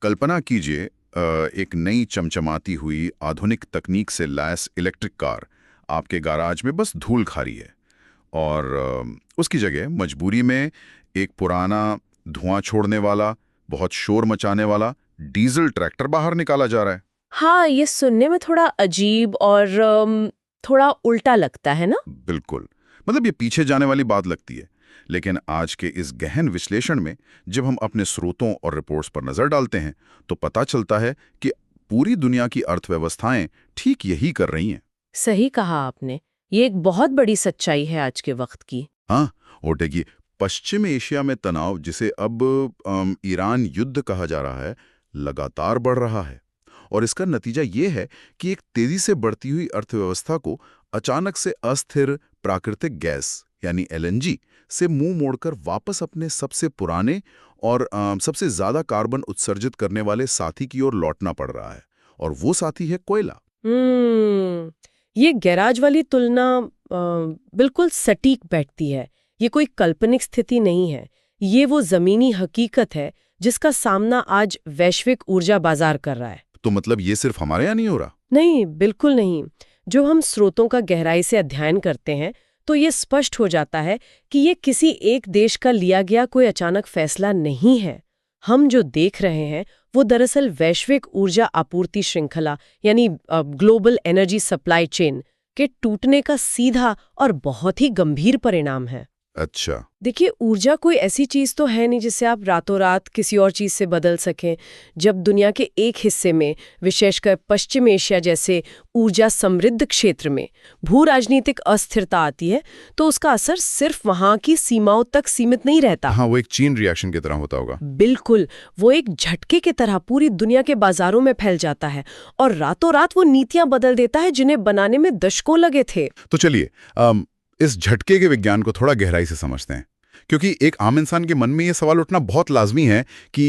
कल्पना कीजिए एक नई चमचमाती हुई आधुनिक तकनीक से लैस इलेक्ट्रिक कार आपके गैराज में बस धूल खा रही है और उसकी जगह मजबूरी में एक पुराना धुआं छोड़ने वाला बहुत शोर मचाने वाला डीजल ट्रैक्टर बाहर निकाला जा रहा है। हाँ, ये सुनने में थोड़ा अजीब और थोड़ा उल्टा लगता है ना। बिल्कुल, मतलब ये पीछे जाने वाली बात लगती है, लेकिन आज के इस गहन विश्लेषण में जब हम अपने स्रोतों और रिपोर्ट्स पर नजर डालते हैं तो पता चलता है कि पूरी दुनिया की अर्थव्यवस्थाएं ठीक यही कर रही हैं। सही कहा आपने। ये एक बहुत बड़ी सच्चाई है आज के वक्त की। हाँ, और देखिए, पश्चिम एशिया में तनाव, जिसे अब ईरान युद्ध कहा जा रहा है, लगातार बढ़ रहा है। और इसका नतीजा ये है कि एक तेजी से बढ़ती हुई अर्थव्यवस्था को अचानक से अस्थिर प्राकृतिक गैस यानी एलएनजी से मुंह मोड़कर वापस अपने सबसे पुराने और सबसे ज्यादा कार्बन उत्सर्जित करने वाले साथी की ओर लौटना पड़ रहा है। और वो साथी है कोयला। हम्म, ये गैराज वाली तुलना बिल्कुल सटीक बैठती है। ये कोई काल्पनिक स्थिति नहीं है। ये वो जमीनी हकीकत है जिसका सामना आज वैश्विक ऊर्जा बाजार कर रहा है। तो मतलब ये सिर्फ हमारे यहाँ नहीं हो रहा? नहीं, बिल्कुल नहीं। जो हम स्रोतों का गहराई से अध्ययन करते हैं तो ये स्पष्ट हो जाता है कि ये किसी एक देश का लिया गया कोई अचानक फैसला नहीं है। हम जो देख रहे हैं वो दरअसल वैश्विक ऊर्जा आपूर्ति श्रृंखला यानी ग्लोबल एनर्जी सप्लाई चेन के टूटने का सीधा और बहुत ही गंभीर परिणाम है। अच्छा। देखिए, ऊर्जा कोई ऐसी चीज तो है नहीं जिसे आप रातों रात किसी और चीज से बदल सकें। जब दुनिया के एक हिस्से में, विशेषकर पश्चिम एशिया जैसे ऊर्जा समृद्ध क्षेत्र में भू राजनीतिक अस्थिरता आती है तो उसका असर सिर्फ वहां की सीमाओं तक सीमित नहीं रहता। हाँ, वो एक चेन रिएक्शन की तरह होता होगा। बिल्कुल, वो एक झटके की तरह पूरी दुनिया के बाजारों में फैल जाता है और रातों रात वो नीतियां बदल देता है जिन्हें बनाने में दशकों लगे थे। तो चलिए इस झटके के विज्ञान को थोड़ा गहराई से समझते हैं, क्योंकि एक आम इंसान के मन में ये सवाल उठना बहुत लाजमी है कि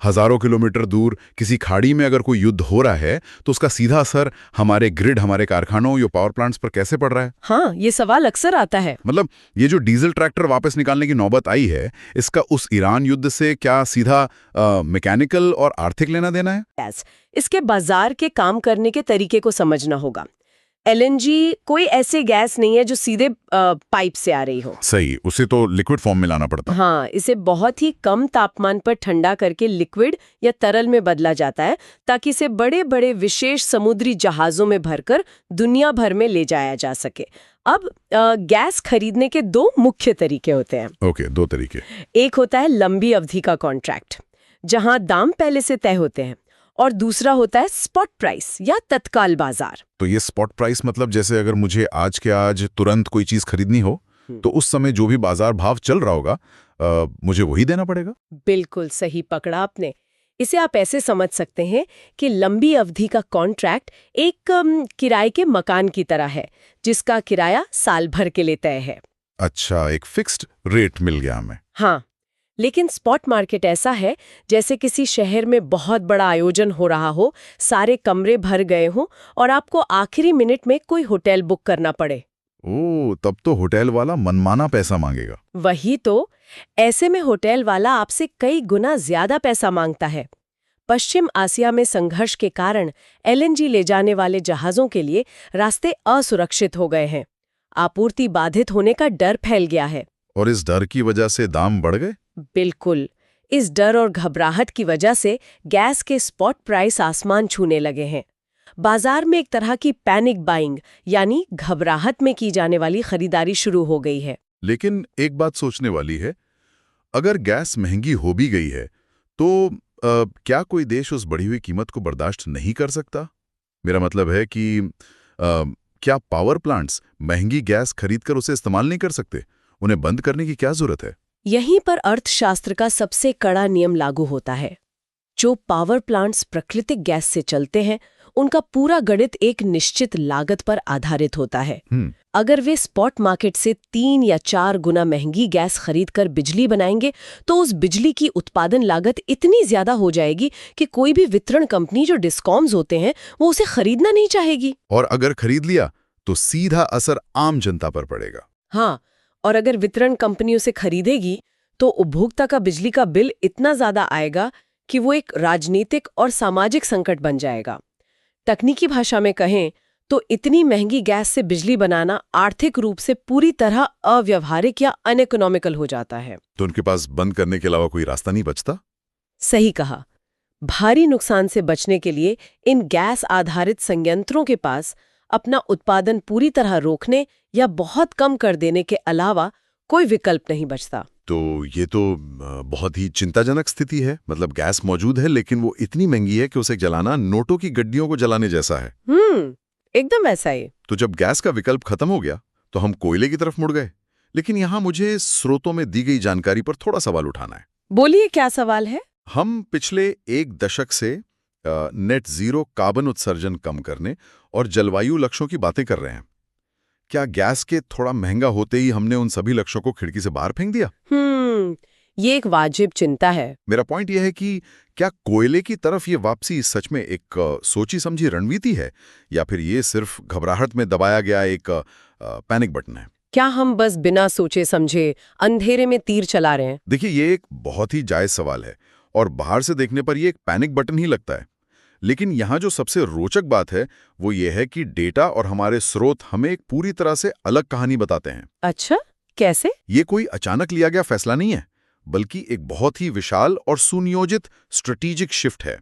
हजारों किलोमीटर दूर किसी खाड़ी में अगर कोई युद्ध हो रहा है तो उसका सीधा असर हमारे ग्रिड, हमारे कारखानों या पावर प्लांट्स पर कैसे पड़ रहा है। हाँ, ये सवाल अक्सर आता है। मतलब ये जो डीजल ट्रैक्टर वापस निकालने की नौबत आई है, इसका उस ईरान युद्ध से क्या सीधा मैकेनिकल और आर्थिक लेना देना है? इसके बाजार के काम करने के तरीके को समझना होगा। एलएनजी कोई ऐसे गैस नहीं है जो सीधे पाइप से आ रही हो। सही, उसे तो लिक्विड फॉर्म में लाना पड़ता। हाँ, इसे बहुत ही कम तापमान पर ठंडा करके लिक्विड या तरल में बदला जाता है ताकि इसे बड़े बड़े विशेष समुद्री जहाजों में भरकर दुनिया भर में ले जाया जा सके। अब गैस खरीदने के दो मुख्य तरीके होते हैं। ओके, दो तरीके। एक होता है लंबी अवधि का कॉन्ट्रैक्ट, जहां दाम पहले से तय होते हैं, और दूसरा होता है स्पॉट प्राइस या तत्काल बाजार। तो ये स्पॉट प्राइस मतलब जैसे अगर मुझे आज के आज तुरंत कोई चीज खरीदनी हो तो उस समय जो भी बाजार भाव चल रहा होगा मुझे वही देना पड़ेगा। बिल्कुल सही पकड़ा आपने। इसे आप ऐसे समझ सकते हैं कि लंबी अवधि का कॉन्ट्रैक्ट एक किराए के मकान की तरह है जिसका किराया साल भर के लिए तय है। अच्छा, एक फिक्स्ड रेट मिल गया हमें। हाँ, लेकिन स्पॉट मार्केट ऐसा है जैसे किसी शहर में बहुत बड़ा आयोजन हो रहा हो, सारे कमरे भर गए हों और आपको आखिरी मिनट में कोई होटल बुक करना पड़े। ओह, तब तो होटल वाला मनमाना पैसा मांगेगा। वही तो, ऐसे में होटल वाला आपसे कई गुना ज्यादा पैसा मांगता है। पश्चिम आसिया में संघर्ष के कारण एलएनजी ले जाने वाले जहाजों के लिए रास्ते असुरक्षित हो गए हैं। आपूर्ति बाधित होने का डर फैल गया है। और इस डर की वजह से दाम बढ़ गए? बिल्कुल, इस डर और घबराहट की वजह से गैस के स्पॉट प्राइस आसमान छूने लगे हैं। बाजार में एक तरह की पैनिक बाइंग यानी घबराहट में की जाने वाली खरीदारी शुरू हो गई है। लेकिन एक बात सोचने वाली है, अगर गैस महंगी हो भी गई है तो क्या कोई देश उस बढ़ी हुई कीमत को बर्दाश्त नहीं कर सकता? मेरा मतलब है कि क्या पावर प्लांट्स महंगी गैस खरीदकर उसे इस्तेमाल नहीं कर सकते? उन्हें बंद करने की क्या जरूरत है? यहीं पर अर्थशास्त्र का सबसे कड़ा नियम लागू होता है। जो पावर प्लांट्स प्राकृतिक गैस से चलते हैं उनका पूरा गणित एक निश्चित लागत पर आधारित होता है। अगर वे स्पॉट मार्केट से 3 या 4 गुना महंगी गैस खरीदकर बिजली बनाएंगे तो उस बिजली की उत्पादन लागत इतनी ज्यादा हो जाएगी कि कोई भी वितरण कंपनी जो डिस्कॉम्स होते हैं वो उसे खरीदना नहीं चाहेगी। और अगर खरीद लिया तो सीधा असर आम जनता पर पड़ेगा। हाँ, और अगर वितरण कंपनी उसे खरीदेगी तो उपभोक्ता का बिजली का बिल इतना ज्यादा आएगा कि वो एक राजनीतिक और सामाजिक संकट बन जाएगा। तकनीकी भाषा में कहें तो इतनी महंगी गैस से बिजली बनाना आर्थिक रूप से पूरी तरह अव्यावहारिक या अनइकोनॉमिकल हो जाता है। तो उनके पास बंद करने के अलावा कोई रास्ता नहीं बचता? सही कहा। भारी नुकसान से बचने के लिए इन गैस आधारित संयंत्रों के पास अपना उत्पादन पूरी तरह रोकने या बहुत कम कर देने के अलावा कोई विकल्प नहीं बचता। तो ये तो बहुत ही चिंताजनक स्थिति है। मतलब गैस मौजूद है लेकिन वो इतनी महंगी है कि उसे जलाना नोटों की गड्डियों को जलाने जैसा है। एकदम वैसा ही। तो जब गैस का विकल्प खत्म हो गया तो हम कोयले की तरफ मुड़ गए। लेकिन यहाँ मुझे स्रोतों में दी गई जानकारी पर थोड़ा सवाल उठाना है। बोलिए, क्या सवाल है? हम पिछले एक दशक से नेट जीरो कार्बन उत्सर्जन कम करने और जलवायु लक्ष्यों की बातें कर रहे हैं। क्या गैस के थोड़ा महंगा होते ही हमने उन सभी लक्ष्यों को खिड़की से बाहर फेंक दिया? ये एक वाजिब चिंता है। मेरा पॉइंट यह है कि क्या कोयले की तरफ ये वापसी सच में एक सोची समझी रणनीति है या फिर ये सिर्फ घबराहट में दबाया गया एक पैनिक बटन है? क्या हम बस बिना सोचे समझे अंधेरे में तीर चला रहे हैं? देखिए, ये एक बहुत ही जायज सवाल है और बाहर से देखने पर ये एक पैनिक बटन ही लगता है। लेकिन यहाँ जो सबसे रोचक बात है वो ये है कि डेटा और हमारे स्रोत हमें एक पूरी तरह से अलग कहानी बताते हैं। अच्छा, कैसे? ये कोई अचानक लिया गया फैसला नहीं है, बल्कि एक बहुत ही विशाल और सुनियोजित स्ट्रेटेजिक शिफ्ट है।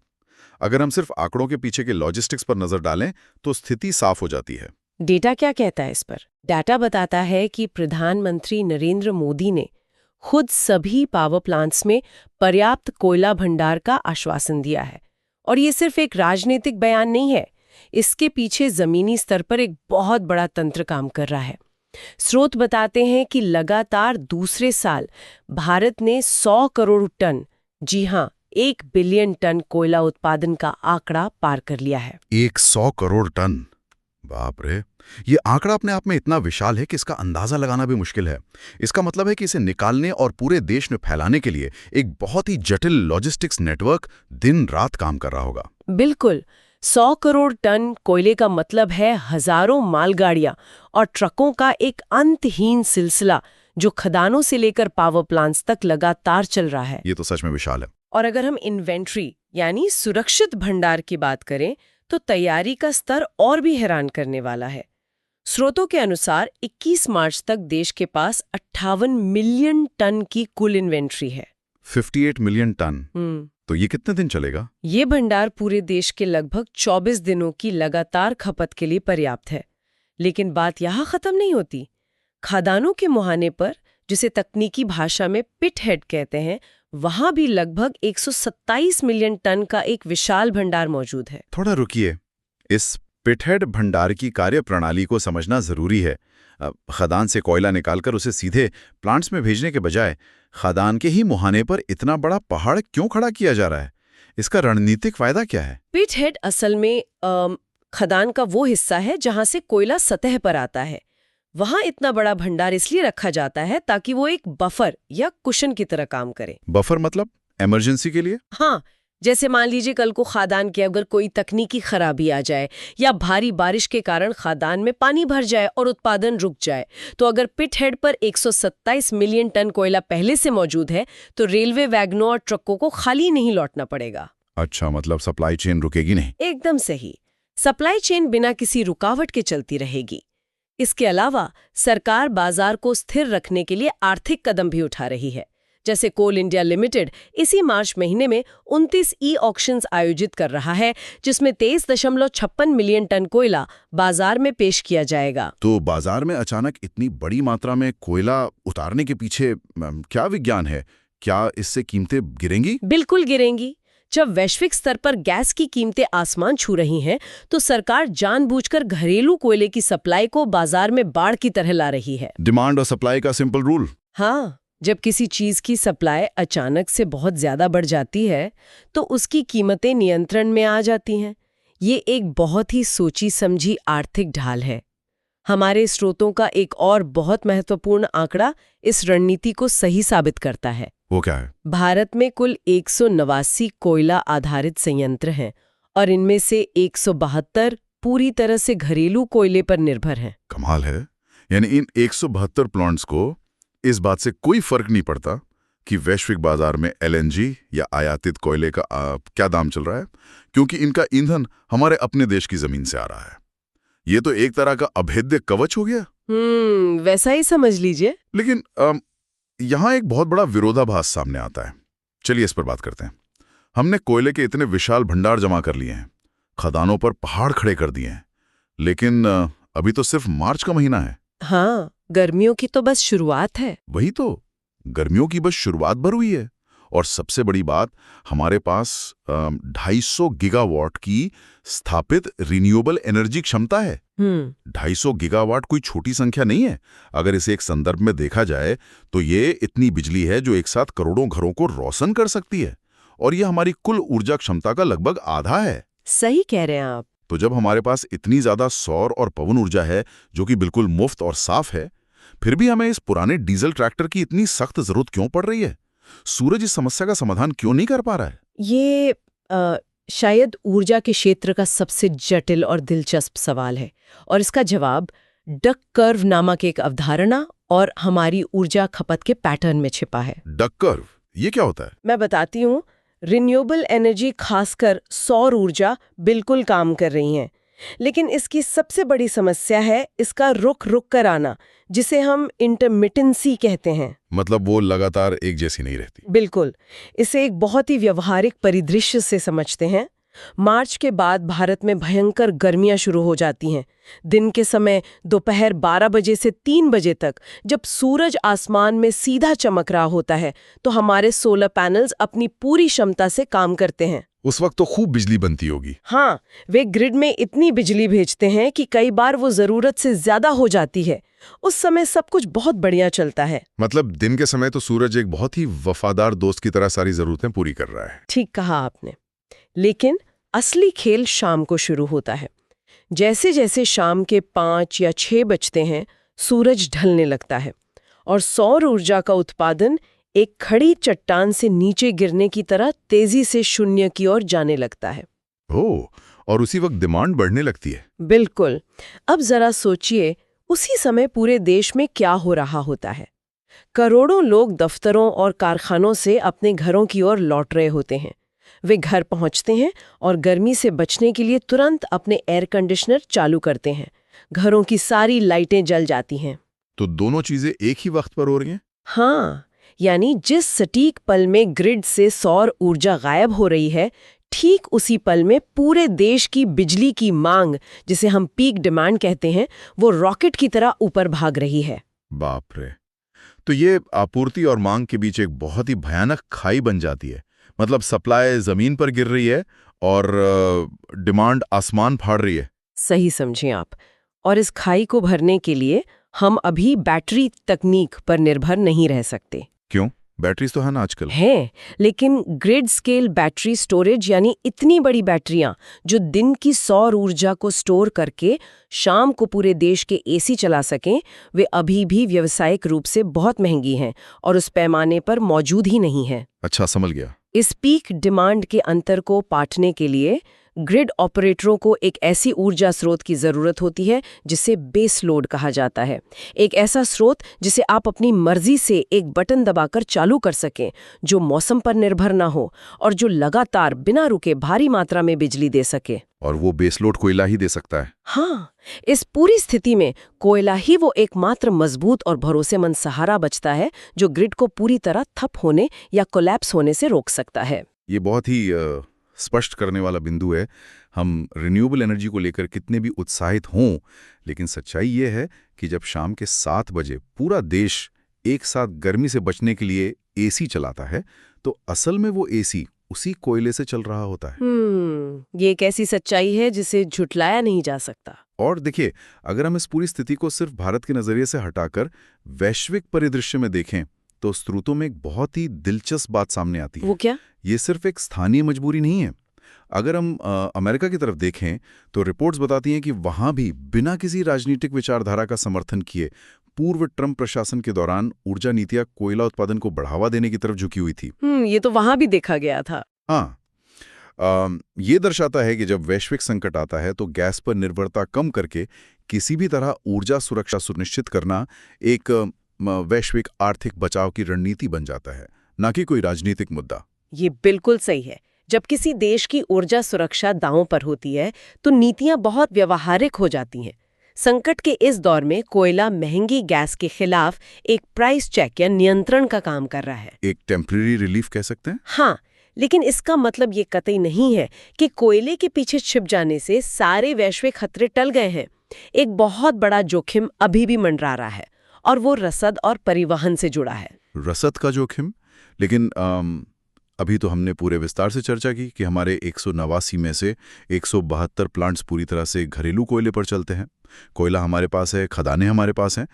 अगर हम सिर्फ आंकड़ों के पीछे के लॉजिस्टिक्स पर नजर डालें तो स्थिति साफ हो जाती है। डेटा क्या कहता है इस पर? डाटा बताता है कि प्रधानमंत्री नरेंद्र मोदी ने खुद सभी पावर प्लांट्स में पर्याप्त कोयला भंडार का आश्वासन दिया है। और ये सिर्फ एक राजनीतिक बयान नहीं है, इसके पीछे जमीनी स्तर पर एक बहुत बड़ा तंत्र काम कर रहा है। स्रोत बताते हैं कि लगातार दूसरे साल भारत ने 100 करोड़ टन, जी हां, 1 बिलियन टन कोयला उत्पादन का आंकड़ा पार कर लिया है। 100 करोड़ टन! बाप रे! ये आंकड़ा अपने आप में इतना विशाल है कि इसका अंदाजा लगाना भी मुश्किल है। इसका मतलब है कि इसे निकालने और पूरे देश में फैलाने के लिए एक बहुत ही जटिल लॉजिस्टिक्स नेटवर्क दिन रात काम कर रहा होगा। बिल्कुल। 100 करोड़ टन कोयले का मतलब है हजारों मालगाड़ियां और ट्रकों का एक अंतहीन सिलसिला जो खदानों से लेकर पावर प्लांट्स तक लगातार चल रहा है। ये तो सच में विशाल है। और अगर हम इन्वेंट्री यानी सुरक्षित भंडार की बात करें तो तैयारी का स्तर और भी हैरान करने वाला है। स्रोतों के अनुसार 21 मार्च तक देश के पास 58 मिलियन टन की कुल इन्वेंट्री है। 58 मिलियन टन? तो ये कितने दिन चलेगा? ये भंडार पूरे देश के लगभग 24 दिनों की लगातार खपत के लिए पर्याप्त है। लेकिन बात यहाँ खत्म नहीं होती। खदानों के मुहाने पर, जिसे तकनीकी भाषा में पिट हेड कहते हैं, वहां भी लगभग 127 मिलियन टन का एक विशाल भंडार मौजूद है। थोड़ा रुकिए, इस पिटहेड भंडार की कार्यप्रणाली को समझना जरूरी है। खदान से कोयला निकालकर उसे सीधे प्लांट्स में भेजने के बजाय खदान के ही मुहाने पर इतना बड़ा पहाड़ क्यों खड़ा किया जा रहा है? इसका रणनीतिक फायदा क्या है? पिटहेड असल में खदान का वो हिस्सा है जहां से कोयला सतह पर आता है। वहां इतना बड़ा भंडार इसलिए रखा जाता है ताकि वो एक बफर या कुशन की तरह काम करे। बफर मतलब इमरजेंसी के लिए? हाँ, जैसे मान लीजिए कल को खादान के अगर कोई तकनीकी खराबी आ जाए या भारी बारिश के कारण खादान में पानी भर जाए और उत्पादन रुक जाए, तो अगर पिटहेड पर 127 मिलियन टन कोयला पहले से मौजूद है तो रेलवे वैगनों और ट्रकों को खाली नहीं लौटना पड़ेगा। अच्छा, मतलब सप्लाई चेन रुकेगी नहीं? एकदम सही। सप्लाई चेन बिना किसी रुकावट के चलती रहेगी। इसके अलावा सरकार बाजार को स्थिर रखने के लिए आर्थिक कदम भी उठा रही है। जैसे कोल इंडिया लिमिटेड इसी मार्च महीने में 29 ई-ऑक्शंस आयोजित कर रहा है, जिसमें 23.56 मिलियन टन कोयला बाजार में पेश किया जाएगा। तो बाजार में अचानक इतनी बड़ी मात्रा में कोयला उतारने के पीछे क्या विज्ञान है? क्या इससे कीमतें गिरेंगी? बिल्कुल गिरेंगी। जब वैश्विक स्तर पर गैस की कीमतें आसमान छू रही हैं, तो सरकार जानबूझकर घरेलू कोयले की सप्लाई को बाजार में बाढ़ की तरह ला रही है। डिमांड और सप्लाई का सिंपल रूल। हाँ, जब किसी चीज की सप्लाई अचानक से बहुत ज्यादा बढ़ जाती है तो उसकी कीमतें नियंत्रण में आ जाती हैं। ये एक बहुत ही सोची समझी आर्थिक ढाल है। हमारे स्रोतों का एक और बहुत महत्वपूर्ण आंकड़ा इस रणनीति को सही साबित करता है। वो क्या है? भारत में कुल 189 कोयला आधारित संयंत्र हैं और इनमें से 172 पूरी तरह से घरेलू कोयले पर निर्भर हैं। कमाल है। यानी इन 172 प्लांट्स को इस बात से कोई फर्क नहीं पड़ता कि वैश्विक बाजार में LNG या आयातित कोयले का क्या दाम चल रहा है, क्योंकि इनका ईंधन हमारे अपने देश की जमीन से आ रहा है। ये तो एक तरह का अभेद्य कवच हो गया। वैसा ही समझ लीजिए। लेकिन यहाँ एक बहुत बड़ा विरोधाभास सामने आता है। चलिए इस पर बात करते हैं। हमने कोयले के इतने विशाल भंडार जमा कर लिए हैं, खदानों पर पहाड़ खड़े कर दिए हैं, लेकिन अभी तो सिर्फ मार्च का महीना है। हाँ, गर्मियों की तो बस शुरुआत है। वही तो, गर्मियों की बस शुरुआत भर हुई है। और सबसे बड़ी बात, हमारे पास 250 गीगावाट की स्थापित रिन्यूएबल एनर्जी क्षमता है। 250 गीगावाट कोई छोटी संख्या नहीं है। अगर इसे एक संदर्भ में देखा जाए तो ये इतनी बिजली है जो एक साथ करोड़ों घरों को रोशन कर सकती है, और ये हमारी कुल ऊर्जा क्षमता का लगभग आधा है। सही कह रहे हैं आप। तो जब हमारे पास इतनी ज्यादा सौर और पवन ऊर्जा है जो कि बिल्कुल मुफ्त और साफ है, फिर भी हमें इस पुराने डीजल ट्रैक्टर की इतनी सख्त जरूरत क्यों पड़ रही है? सूरज इस समस्या का समाधान क्यों नहीं कर पा रहा है? ये शायद ऊर्जा के क्षेत्र का सबसे जटिल और दिलचस्प सवाल है, और इसका जवाब डक कर्व नामक एक अवधारणा और हमारी ऊर्जा खपत के पैटर्न में छिपा है। डक कर्व, ये क्या होता है? मैं बताती हूँ। रिन्यूएबल एनर्जी, खासकर सौर ऊर्जा, बिल्कुल काम कर रही हैं, लेकिन इसकी सबसे बड़ी समस्या है इसका रुक रुक कर आना, जिसे हम इंटरमिटेंसी कहते हैं। मतलब वो लगातार एक जैसी नहीं रहती। बिल्कुल। इसे एक बहुत ही व्यवहारिक परिदृश्य से समझते हैं। मार्च के बाद भारत में भयंकर गर्मियां शुरू हो जाती हैं। दिन के समय दोपहर 12 बजे से 3 बजे तक जब सूरज आसमान में सीधा चमक रहा होता है, तो हमारे सोलर पैनल्स अपनी पूरी क्षमता से काम करते हैं। उस वक्त तो खूब बिजली बनती होगी। हाँ, वे ग्रिड में इतनी बिजली भेजते हैं कि कई बार वो जरूरत से ज्यादा हो जाती है। उस समय सब कुछ बहुत बढ़िया चलता है। मतलब दिन के समय तो सूरज एक बहुत ही वफादार दोस्त की तरह सारी जरूरतें पूरी कर रहा है। ठीक कहा आपने। लेकिन असली खेल शाम को शुरू होता है। जैसे जैसे शाम के 5 या 6 बजते हैं, सूरज ढलने लगता है और सौर ऊर्जा का उत्पादन एक खड़ी चट्टान से नीचे गिरने की तरह तेजी से शून्य की ओर जाने लगता है। ओह, और उसी वक्त डिमांड बढ़ने लगती है। बिल्कुल। अब जरा सोचिए, उसी समय पूरे देश में क्या हो रहा होता है। करोड़ों लोग दफ्तरों और कारखानों से अपने घरों की ओर लौट रहे होते हैं। वे घर पहुंचते हैं और गर्मी से बचने के लिए तुरंत अपने एयर कंडीशनर चालू करते हैं। घरों की सारी लाइटें जल जाती हैं। तो दोनों चीजें एक ही वक्त पर हो रही हैं? हाँ, यानी जिस सटीक पल में ग्रिड से सौर ऊर्जा गायब हो रही है, ठीक उसी पल में पूरे देश की बिजली की मांग, जिसे हम पीक डिमांड कहते हैं, वो रॉकेट की तरह ऊपर भाग रही है। बाप रे! तो ये आपूर्ति और मांग के बीच एक बहुत ही भयानक खाई बन जाती है। मतलब सप्लाई जमीन पर गिर रही है और डिमांड आसमान फाड़ रही है। सही समझें आप। और इस खाई को भरने के लिए हम अभी बैटरी तकनीक पर निर्भर नहीं रह सकते। क्यों? बैटरीज तो है ना आजकल। हैं, लेकिन ग्रिड स्केल बैटरी स्टोरेज, यानी इतनी बड़ी बैटरियां जो दिन की सौर ऊर्जा को स्टोर करके शाम को पूरे देश के एसी चला सकें, वे अभी भी व्यावसायिक रूप से बहुत महंगी हैं और उस पैमाने पर मौजूद ही नहीं है। अच्छा, समझ गया। इस पीक डिमांड के अंतर को पाटने के लिए ग्रिड ऑपरेटरों को एक ऐसी ऊर्जा स्रोत की जरूरत होती है जिसे बेस लोड कहा जाता है। एक ऐसा स्रोत जिसे आप अपनी मर्जी से एक बटन दबाकर चालू कर सकें, जो मौसम पर निर्भर ना हो और जो लगातार बिना रुके भारी मात्रा में बिजली दे सके। और वो बेस लोड कोयला ही दे सकता है। हाँ, इस पूरी स्थिति में कोयला ही वो एकमात्र मजबूत और भरोसेमंद सहारा बचता है जो ग्रिड को पूरी तरह ठप होने या कोलैप्स होने से रोक सकता है। ये बहुत ही स्पष्ट करने वाला बिंदु है। हम रिन्यूएबल एनर्जी को लेकर कितने भी उत्साहित हों, लेकिन सच्चाई ये है कि जब शाम के 7 बजे पूरा देश एक साथ गर्मी से बचने के लिए एसी चलाता है, तो असल में वो एसी उसी कोयले से चल रहा होता है। ये एक ऐसी सच्चाई है जिसे झुठलाया नहीं जा सकता। और देखिए, अगर हम इस पूरी स्थिति को सिर्फ भारत के नजरिए से हटाकर वैश्विक परिदृश्य में देखें, तो स्रोतों में एक बहुत ही दिलचस्प बात सामने आती है। वो क्या? ये सिर्फ एक स्थानीय मजबूरी नहीं है। अगर हम अमेरिका की तरफ देखें, तो रिपोर्ट्स बताती हैं कि वहां भी बिना किसी राजनीतिक विचारधारा का समर्थन किए पूर्व ट्रंप प्रशासन के दौरान ऊर्जा नीतियां कोयला उत्पादन को बढ़ावा देने की तरफ झुकी हुई थी। ये तो वहां भी देखा गया था। हाँ, ये दर्शाता है कि जब वैश्विक संकट आता है तो गैस पर निर्भरता कम करके किसी भी तरह ऊर्जा सुरक्षा सुनिश्चित करना एक वैश्विक आर्थिक बचाव की रणनीति बन जाता है। ना कि कोई राजनीतिक मुद्दा। ये बिल्कुल सही है। जब किसी देश की ऊर्जा सुरक्षा दांव पर होती है तो नीतियां बहुत व्यवहारिक हो जाती हैं। संकट के इस दौर में कोयला महंगी गैस के खिलाफ एक प्राइस चेक या नियंत्रण का काम कर रहा है। एक टेम्परेरी रिलीफ कह सकते हैं। हाँ, लेकिन इसका मतलब ये कतई नहीं है कि कोयले के पीछे छिप जाने से सारे वैश्विक खतरे टल गए हैं। एक बहुत बड़ा जोखिम अभी भी मंडरा रहा है और वो रसद और परिवहन से जुड़ा है। रसद का जोखिम? लेकिन अभी तो हमने पूरे विस्तार से चर्चा की कि हमारे 189 में से 172 प्लांट्स पूरी तरह से घरेलू कोयले पर चलते हैं। कोयला हमारे पास है, खदानें हमारे पास हैं।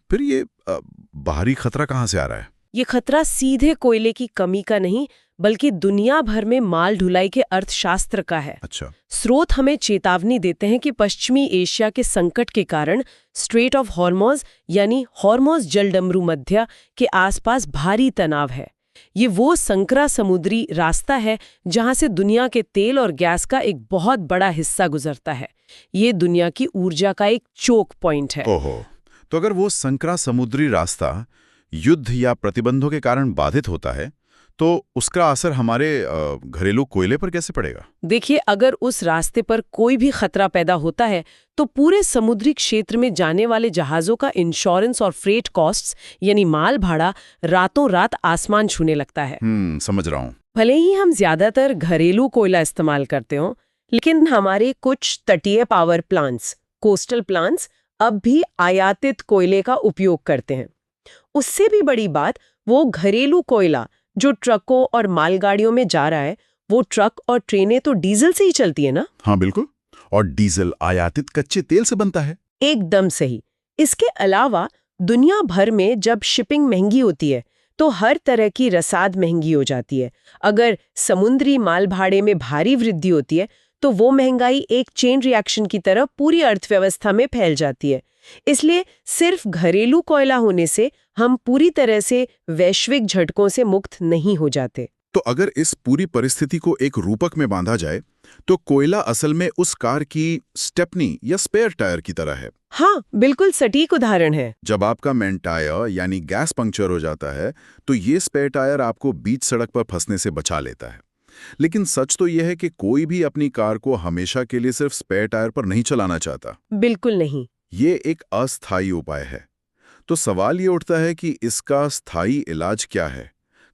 फिर ये बाहरी खतरा कहाँ से आ रहा है? ये खतरा सीधे कोयले की कमी का नहीं बल्कि दुनिया भर में माल ढुलाई के अर्थशास्त्र का है। अच्छा। स्रोत हमें चेतावनी देते हैं कि पश्चिमी एशिया के संकट के कारण स्ट्रेट ऑफ हॉर्मोज यानी हॉर्मोज जलडमरू मध्य के आसपास भारी तनाव है। ये वो संकरा समुद्री रास्ता है जहां से दुनिया के तेल और गैस का एक बहुत बड़ा हिस्सा गुजरता है। ये दुनिया की ऊर्जा का एक चोक पॉइंट है। ओहो, तो अगर वो संकरा समुद्री रास्ता युद्ध या प्रतिबंधों के कारण बाधित होता है तो उसका असर हमारे घरेलू कोयले पर कैसे पड़ेगा? देखिए, अगर उस रास्ते पर कोई भी खतरा पैदा होता है तो पूरे समुद्री क्षेत्र में जाने वाले जहाजों का इंश्योरेंस और फ्रेट कॉस्ट्स यानी माल भाड़ा रातों रात आसमान छूने लगता है। समझ रहा हूँ। भले ही हम ज्यादातर घरेलू कोयला इस्तेमाल करते हो, लेकिन हमारे कुछ तटीय पावर प्लांट्स, कोस्टल प्लांट्स अब भी आयातित कोयले का उपयोग करते हैं। उससे भी बड़ी बात, वो घरेलू कोयला जो ट्रकों और मालगाड़ियों में जा रहा है, वो ट्रक और ट्रेनें तो डीजल से ही चलती है ना? हाँ बिल्कुल, और डीजल आयातित कच्चे तेल से बनता है। एकदम सही। इसके अलावा दुनिया भर में जब शिपिंग महंगी होती है तो हर तरह की रसाद महंगी हो जाती है। अगर समुद्री माल भाड़े में भारी वृद्धि होती है तो वो महंगाई एक चेन रिएक्शन की तरह पूरी अर्थव्यवस्था में फैल जाती है। इसलिए सिर्फ घरेलू कोयला होने से हम पूरी तरह से वैश्विक झटकों से मुक्त नहीं हो जाते। तो अगर इस पूरी परिस्थिति को एक रूपक में बांधा जाए तो कोयला असल में उस कार की स्टेपनी या स्पेयर टायर की तरह है। हाँ, बिल्कुल सटीक उदाहरण है। जब आपका मेन टायर यानी गैस पंक्चर हो जाता है तो ये स्पेयर टायर आपको बीच सड़क पर फंसने से बचा लेता है। लेकिन सच तो यह है कि कोई भी अपनी कार को हमेशा के लिए सिर्फ स्पेयर टायर पर नहीं चलाना चाहता। बिल्कुल नहीं। ये एक अस्थायी उपाय है। तो सवाल ये उठता है कि इसका स्थायी इलाज क्या है?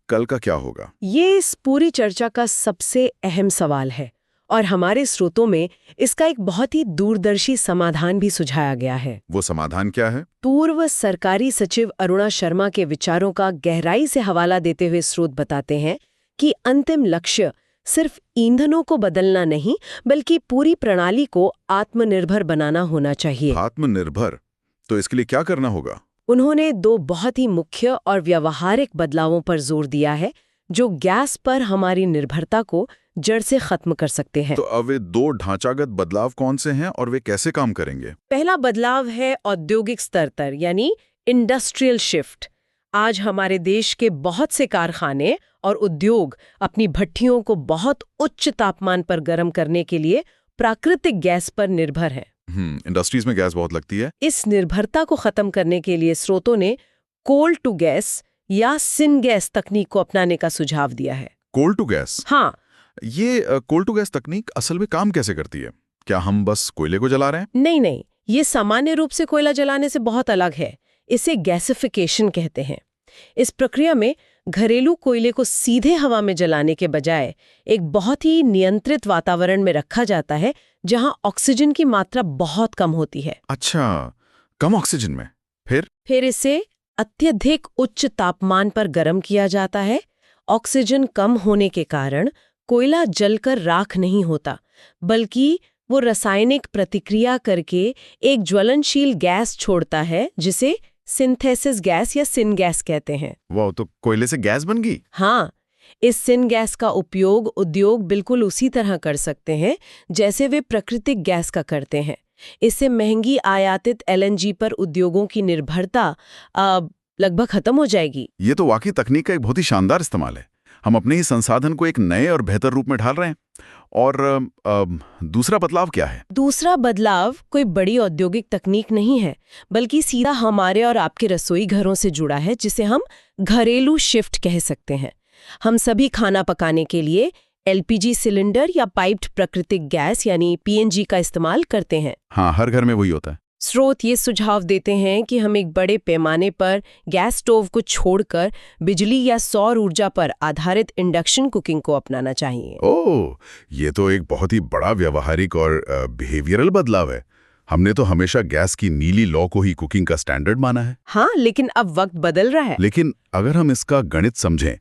कल का क्या होगा? ये इस पूरी चर्चा का सबसे अहम सवाल है और हमारे स्रोतों में इसका एक बहुत ही दूरदर्शी समाधान भी सुझाया गया है। वो समाधान क्या है? पूर्व सरकारी सचिव अरुणा शर्मा के विचारों का गहराई से हवाला देते हुए स्रोत बताते हैं कि अंतिम लक्ष्य सिर्फ ईंधनों को बदलना नहीं बल्कि पूरी प्रणाली को आत्मनिर्भर बनाना होना चाहिए। आत्मनिर्भर? तो इसके लिए क्या करना होगा? उन्होंने दो बहुत ही मुख्य और व्यावहारिक बदलावों पर जोर दिया है जो गैस पर हमारी निर्भरता को जड़ से खत्म कर सकते हैं। तो अब वे दो ढांचागत बदलाव कौन से हैं और वे कैसे काम करेंगे? पहला बदलाव है औद्योगिक स्तर पर यानी इंडस्ट्रियल शिफ्ट। आज हमारे देश के बहुत से कारखाने और उद्योग अपनी भट्टियों को बहुत उच्च तापमान पर गर्म करने के लिए प्राकृतिक गैस पर निर्भर हैं। इंडस्ट्रीज में गैस बहुत लगती है। इस निर्भरता को खत्म करने के लिए स्रोतों ने कोल टू गैस या सिन गैस तकनीक को अपनाने का सुझाव दिया है। कोल टू गैस? हाँ। ये कोल टू गैस तकनीक असल में काम कैसे करती है? क्या हम बस कोयले को जला रहे हैं? नहीं नहीं, ये सामान्य रूप से कोयला जलाने से बहुत अलग है। इसे गैसिफिकेशन कहते हैं। इस प्रक्रिया में घरेलू कोयले को सीधे हवा में जलाने के बजाय एक बहुत ही नियंत्रित वातावरण में रखा जाता है जहां ऑक्सीजन की मात्रा बहुत कम होती है। अच्छा, कम ऑक्सीजन में? फिर इसे अत्यधिक उच्च तापमान पर गर्म किया जाता है। ऑक्सीजन कम होने के कारण कोयला जलकर राख नहीं होता बल्कि वो रासायनिक प्रतिक्रिया करके एक ज्वलनशील गैस छोड़ता है जिसे सिंथेसिस गैस या सिन गैस कहते हैं। वाह, तो कोयले से गैस बन गई? हाँ, इस सिन गैस का उपयोग उद्योग बिल्कुल उसी तरह कर सकते हैं जैसे वे प्राकृतिक गैस का करते हैं। इससे महंगी आयातित एलएनजी पर उद्योगों की निर्भरता लगभग खत्म हो जाएगी। ये तो वाकई तकनीक का एक बहुत ही शानदार इस्तेमाल है। हम अपने ही संसाधन को एक नए और बेहतर रूप में ढाल रहे हैं। और दूसरा बदलाव क्या है? दूसरा बदलाव कोई बड़ी औद्योगिक तकनीक नहीं है बल्कि सीधा हमारे और आपके रसोई घरों से जुड़ा है जिसे हम घरेलू शिफ्ट कह सकते हैं। हम सभी खाना पकाने के लिए एलपीजी सिलेंडर या पाइप्ड प्राकृतिक गैस यानी पीएनजी का इस्तेमाल करते हैं। हाँ, हर घर में वही होता है। स्रोत ये सुझाव देते हैं कि हम एक बड़े पैमाने पर गैस स्टोव को छोड़कर बिजली या सौर ऊर्जा पर आधारित इंडक्शन कुकिंग को अपनाना चाहिए। ओह, ये तो एक बहुत ही बड़ा व्यवहारिक और बिहेवियरल बदलाव है। हमने तो हमेशा गैस की नीली लॉ को ही कुकिंग का स्टैंडर्ड माना है। हाँ, लेकिन अब वक्त बदल रहा है। लेकिन अगर हम इसका गणित समझें,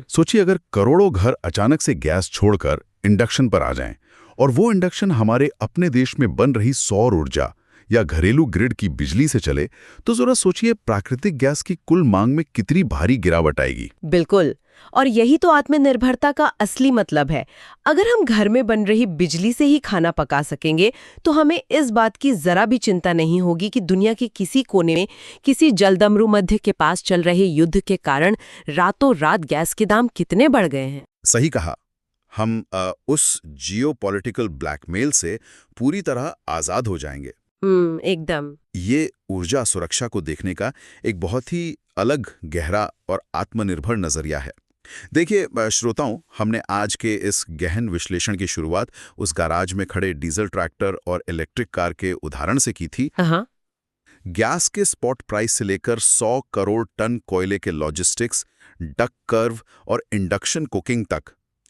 सोचिए अगर करोड़ों घर अचानक से गैस छोड़कर इंडक्शन पर आ जाएं और वो इंडक्शन हमारे अपने देश में बन रही सौर ऊर्जा या घरेलू ग्रिड की बिजली से चले, तो जरा सोचिए प्राकृतिक गैस की कुल मांग में कितनी भारी गिरावट आएगी। बिल्कुल, और यही तो आत्मनिर्भरता का असली मतलब है। अगर हम घर में बन रही बिजली से ही खाना पका सकेंगे तो हमें इस बात की जरा भी चिंता नहीं होगी कि दुनिया के किसी कोने में किसी जलदमरू मध्य के पास चल रहे युद्ध के कारण रातों रात गैस के दाम कितने बढ़ गए हैं। सही कहा। हम उस जियोपॉलिटिकल ब्लैकमेल से पूरी तरह आजाद हो जाएंगे। एकदम। ये ऊर्जा सुरक्षा को देखने का एक बहुत ही अलग, गहरा और आत्मनिर्भर नजरिया है। देखिए श्रोताओं, हमने आज के इस गहन विश्लेषण की शुरुआत उस गैराज में खड़े डीजल ट्रैक्टर और इलेक्ट्रिक कार के उदाहरण से की थी। गैस के स्पॉट प्राइस से लेकर 100 करोड़ टन कोयले के लॉजिस्टिक्स, डक कर्व और इंडक्शन कुकिंग तक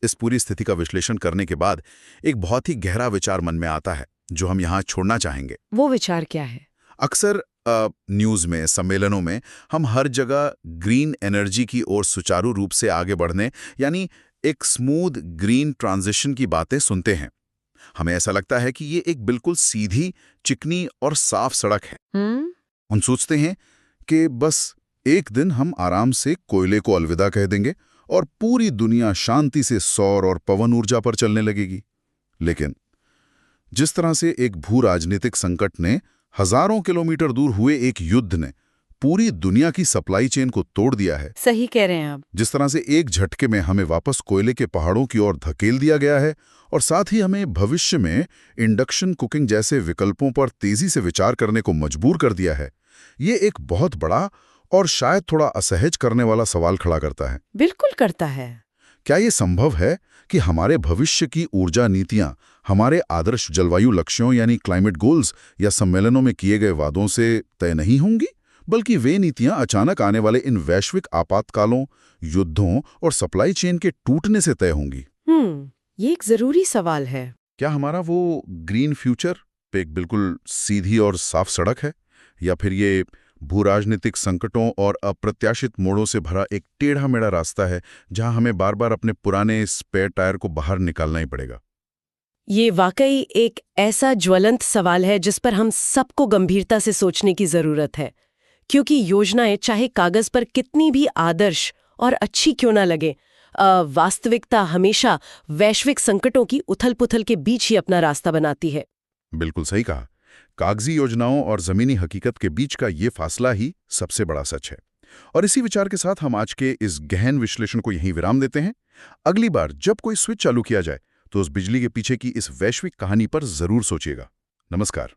इस पूरी स्थिति का विश्लेषण करने के बाद एक बहुत ही गहरा विचार मन में आता है जो हम यहाँ छोड़ना चाहेंगे। वो विचार क्या है? अक्सर न्यूज़ में, सम्मेलनों में हम हर जगह ग्रीन एनर्जी की ओर सुचारू रूप से आगे बढ़ने यानी एक स्मूथ ग्रीन ट्रांजिशन की बातें सुनते हैं। हमें ऐसा लगता है कि ये एक बिल्कुल सीधी, चिकनी और साफ सड़क है। हम सोचते हैं कि बस एक दिन हम आराम से कोयले को अलविदा कह देंगे और पूरी दुनिया शांति से सौर और पवन ऊर्जा पर चलने लगेगी। लेकिन जिस तरह से एक भू राजनीतिक संकट ने, हजारों किलोमीटर दूर हुए एक युद्ध ने पूरी दुनिया की सप्लाई चेन को तोड़ दिया है। सही कह रहे हैं आप। जिस तरह से एक झटके में हमें वापस कोयले के पहाड़ों की ओर धकेल दिया गया है और साथ ही हमें भविष्य में इंडक्शन कुकिंग जैसे विकल्पों पर तेजी से विचार करने को मजबूर कर दिया है, ये एक बहुत बड़ा और शायद थोड़ा असहज करने वाला सवाल खड़ा करता है। बिल्कुल करता है। क्या ये संभव है कि हमारे भविष्य की ऊर्जा नीतियां हमारे आदर्श जलवायु लक्ष्यों यानी क्लाइमेट गोल्स या सम्मेलनों में किए गए वादों से तय नहीं होंगी, बल्कि वे नीतियां अचानक आने वाले इन वैश्विक आपातकालों, युद्धों और सप्लाई चेन के टूटने से तय होंगी? ये एक जरूरी सवाल है। क्या हमारा वो ग्रीन फ्यूचर पे एक बिल्कुल सीधी और साफ सड़क है, या फिर ये भू-राजनीतिक संकटों और अप्रत्याशित मोड़ों से भरा एक टेढ़ा-मेढ़ा रास्ता है जहां हमें बार-बार अपने पुराने स्पेयर टायर को बाहर निकालना ही पड़ेगा? ये वाकई एक ऐसा ज्वलंत सवाल है जिस पर हम सबको गंभीरता से सोचने की जरूरत है, क्योंकि योजनाएं चाहे कागज पर कितनी भी आदर्श और अच्छी क्यों ना लगे, वास्तविकता हमेशा वैश्विक संकटों की उथल-पुथल के बीच ही अपना रास्ता बनाती है। बिल्कुल सही कहा। कागजी योजनाओं और जमीनी हकीकत के बीच का ये फासला ही सबसे बड़ा सच है। और इसी विचार के साथ हम आज के इस गहन विश्लेषण को यहीं विराम देते हैं। अगली बार जब कोई स्विच चालू किया जाए तो उस बिजली के पीछे की इस वैश्विक कहानी पर जरूर सोचिएगा। नमस्कार।